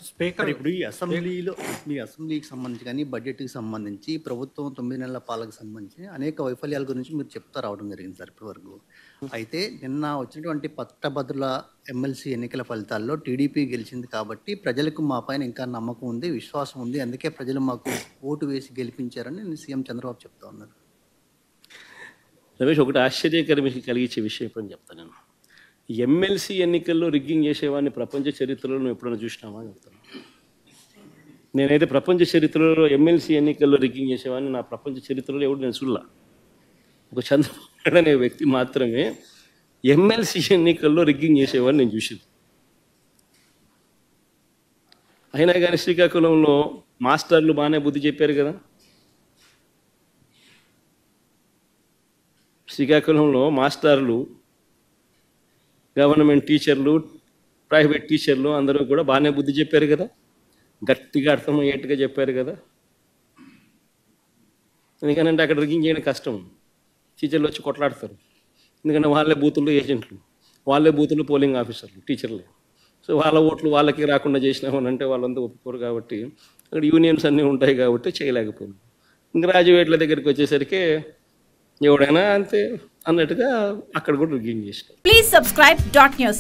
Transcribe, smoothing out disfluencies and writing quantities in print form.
Speaker ఇప్పుడు ఈ అసెంబ్లీలో మీ అసెంబ్లీకి సంబంధించి కానీ బడ్జెట్కి సంబంధించి ప్రభుత్వం 9 నెలల పాలనకు సంబంధించి అనేక వైఫల్యాల గురించి మీరు చెప్తా రావడం జరిగింది సార్ ఇప్పటివరకు. అయితే నిన్న వచ్చినటువంటి పట్టభద్రుల ఎమ్మెల్సీ ఎన్నికల ఫలితాల్లో టీడీపీ గెలిచింది కాబట్టి ప్రజలకు మా పైన ఇంకా నమ్మకం ఉంది, విశ్వాసం ఉంది, అందుకే ప్రజలు మాకు ఓటు వేసి గెలిపించారని సీఎం చంద్రబాబు చెప్తా ఉన్నారు. రమేష్, ఒకటి ఆశ్చర్యకరం కలిగించే విషయం ఎప్పుడని చెప్తాను. నేను ఎమ్మెల్సీ ఎన్నికల్లో రిగ్గింగ్ చేసేవాడిని ప్రపంచ చరిత్రలో నువ్వు ఎప్పుడైనా చూసినావా అని చెప్తాను. నేనైతే ప్రపంచ చరిత్రలో ఎమ్మెల్సీ ఎన్నికల్లో రిగ్గింగ్ చేసేవాడిని నా ప్రపంచ చరిత్రలో ఎవడు నేను చూడలా. ఒక చంద్రబాబు నాయుడు అనే వ్యక్తి మాత్రమే ఎమ్మెల్సీ ఎన్నికల్లో రిగ్గింగ్ చేసేవాడిని నేను చూసింది. అయినా కానీ శ్రీకాకుళంలో మాస్టర్లు బాగానే బుద్ధి చెప్పారు కదా. శ్రీకాకుళంలో మాస్టర్లు, గవర్నమెంట్ టీచర్లు, ప్రైవేట్ టీచర్లు అందరూ కూడా బాగానే బుద్ధి చెప్పారు కదా, గట్టిగా అర్థమయ్యేట్టుగా చెప్పారు కదా. ఎందుకంటే అక్కడ రిగ్గింగ్ చేయడం కష్టం. టీచర్లు వచ్చి కొట్లాడతారు, ఎందుకంటే వాళ్ళే బూతుల్లో ఏజెంట్లు, వాళ్ళే బూతుల్లో పోలింగ్ ఆఫీసర్లు, టీచర్లే. సో వాళ్ళ ఓట్లు వాళ్ళకి రాకుండా చేసినామని అంటే వాళ్ళంతా ఒప్పుకోరు. కాబట్టి అక్కడ యూనియన్స్ అన్నీ ఉంటాయి కాబట్టి చేయలేకపోయింది. గ్రాడ్యుయేట్ల దగ్గరికి వచ్చేసరికి ఎవడైనా అంతే అన్నట్టుగా అక్కడ కూడా రిగ్గింగ్ చేసినారు. Please subscribe .news